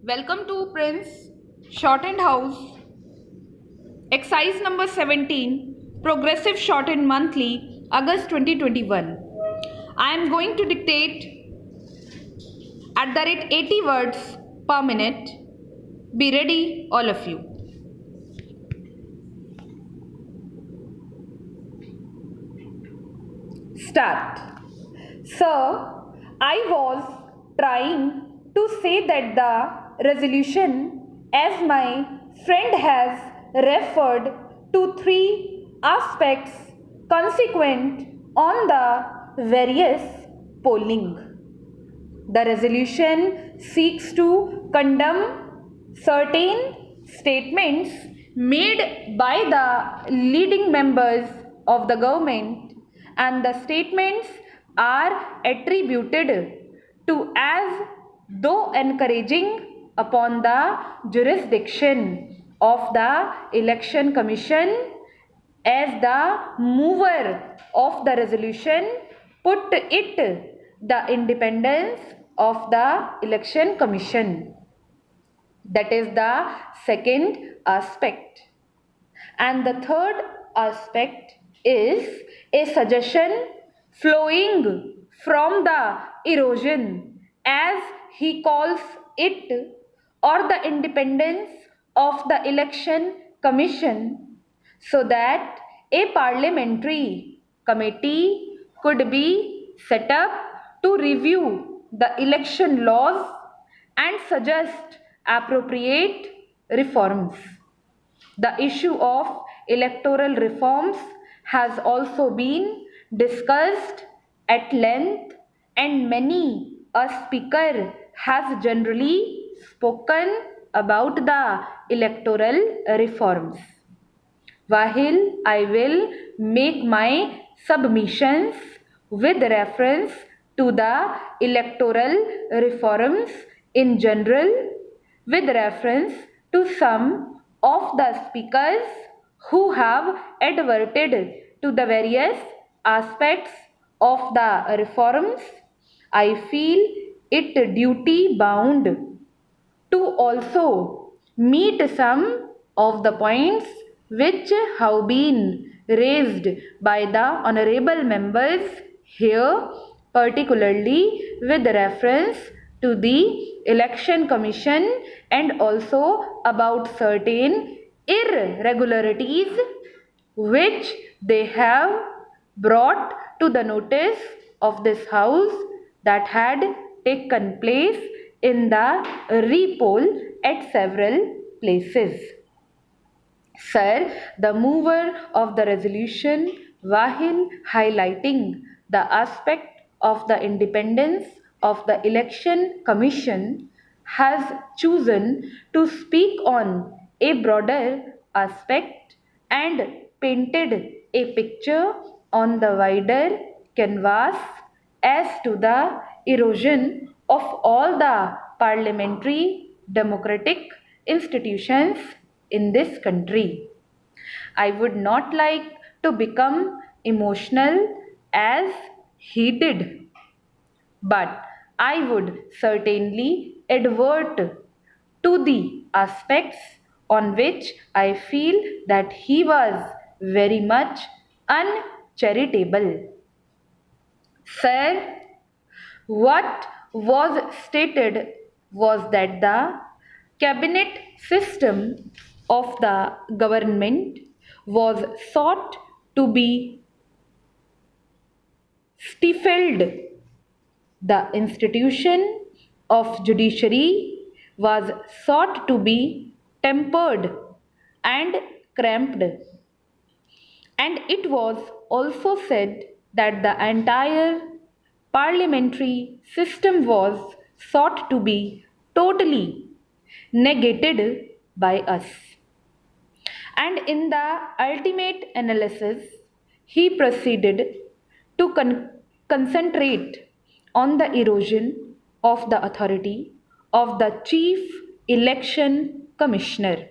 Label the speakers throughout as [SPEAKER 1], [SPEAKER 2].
[SPEAKER 1] Welcome to Prince Shorthand House, exercise number 17, Progressive Shorthand Monthly, August 2021. I am going to dictate at the rate 80 words per minute. Be ready, all of you. Start. Sir, I was trying to say that the resolution, as my friend has referred to three aspects consequent on the various polling. The resolution seeks to condemn certain statements made by the leading members of the government, and the statements are attributed to as though encouraging upon the jurisdiction of the Election Commission. As the mover of the resolution put it, the independence of the Election Commission. That is the second aspect. And the third aspect is a suggestion flowing from the erosion, as he calls it, or the independence of the Election Commission, so that a parliamentary committee could be set up to review the election laws and suggest appropriate reforms. The issue of electoral reforms has also been discussed at length, and many a speaker has generally spoken about the electoral reforms. While I will make my submissions with reference to the electoral reforms in general, with reference to some of the speakers who have adverted to the various aspects of the reforms, I feel it duty bound to also meet some of the points which have been raised by the honorable members here, particularly with reference to the Election Commission and also about certain irregularities which they have brought to the notice of this house that had taken place in the repoll at several places. Sir, the mover of the resolution, while highlighting the aspect of the independence of the Election Commission, has chosen to speak on a broader aspect and painted a picture on the wider canvas as to the erosion of all the parliamentary democratic institutions in this country. I would not like to become emotional as he did, but I would certainly advert to the aspects on which I feel that he was very much uncharitable. Sir, what was stated was that the cabinet system of the government was sought to be stifled. The institution of judiciary was sought to be tempered and cramped. And it was also said that the entire parliamentary system was sought to be totally negated by us. And in the ultimate analysis, he proceeded to concentrate on the erosion of the authority of the Chief Election Commissioner.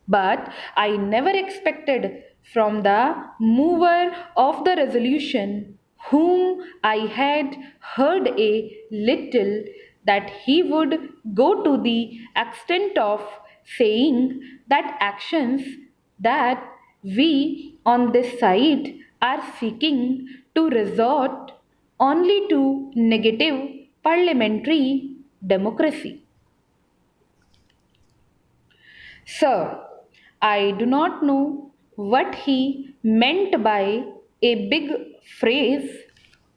[SPEAKER 1] But I never expected from the mover of the resolution, whom I had heard a little, that he would go to the extent of saying that actions that we on this side are seeking to resort only to negative parliamentary democracy. Sir, I do not know what he meant by a big phrase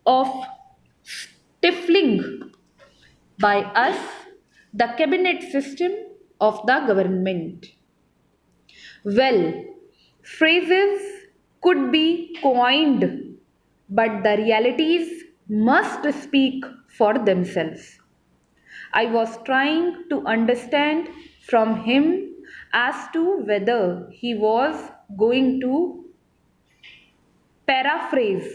[SPEAKER 1] of stifling by us the cabinet system of the government. Well, phrases could be coined, but the realities must speak for themselves. I was trying to understand from him as to whether he was going to paraphrase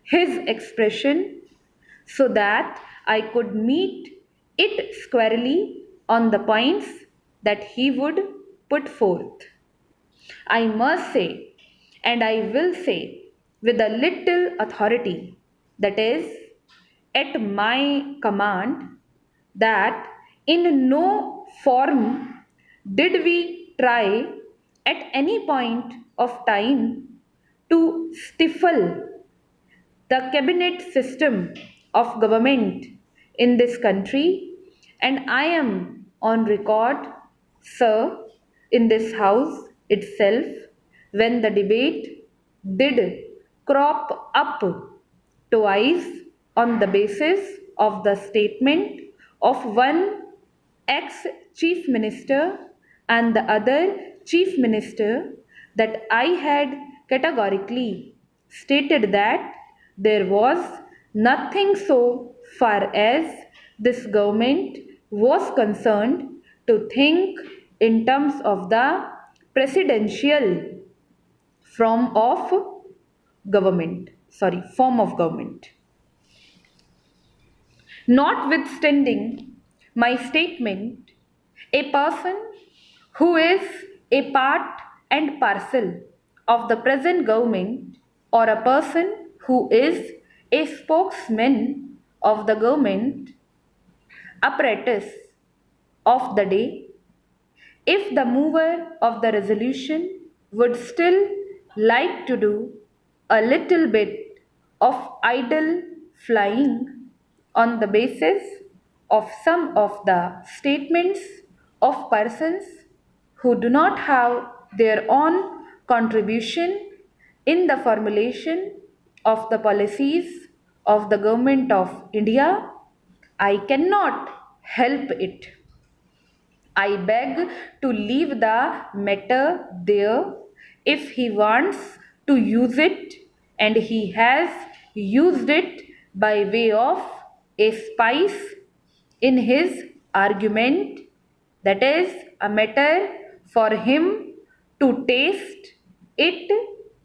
[SPEAKER 1] his expression so that I could meet it squarely on the points that he would put forth. I must say, and I will say with a little authority, that is, at my command, that in no form did we try at any point of time to stifle the cabinet system of government in this country, and I am on record, sir, in this house itself, when the debate did crop up twice on the basis of the statement of one ex chief minister and the other chief minister, that I had categorically stated that there was nothing so far as this government was concerned to think in terms of the presidential form of government. Notwithstanding my statement, a person who is a part and parcel of the present government, or a person who is a spokesman of the government apparatus of the day, if the mover of the resolution would still like to do a little bit of idle flying on the basis of some of the statements of persons who do not have their own contribution in the formulation of the policies of the government of India, I cannot help it. I beg to leave the matter there. If he wants to use it, and he has used it by way of a spice in his argument, that is a matter for him to taste it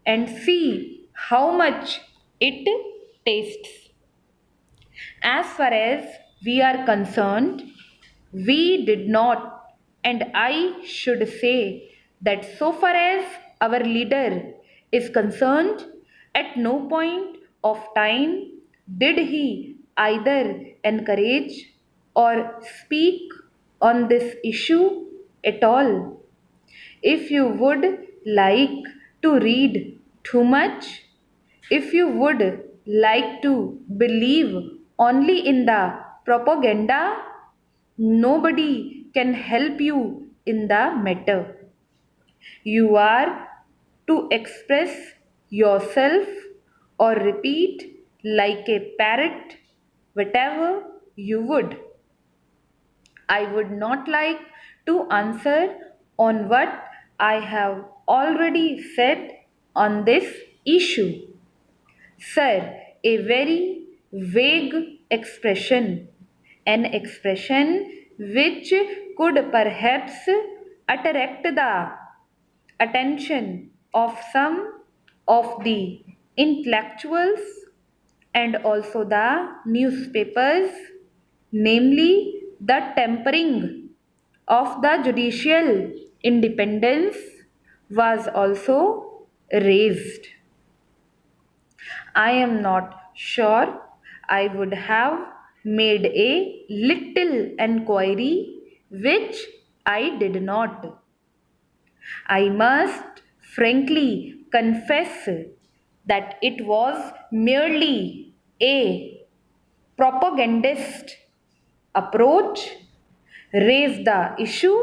[SPEAKER 1] and see how much it tastes. As far as we are concerned, we did not, and I should say that so far as our leader is concerned, at no point of time did he either encourage or speak on this issue at all. If you would like to read too much, if you would like to believe only in the propaganda, nobody can help you in the matter. You are to express yourself or repeat like a parrot whatever you would. I would not like to answer on what I have already said on this issue. Sir, a very vague expression, an expression which could perhaps attract the attention of some of the intellectuals and also the newspapers, namely the tempering of the judicial independence, was also raised. I am not sure I would have made a little enquiry which I did not. I must frankly confess that it was merely a propagandist approach. Raise the issue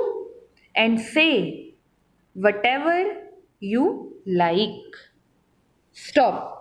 [SPEAKER 1] and say whatever you like. Stop.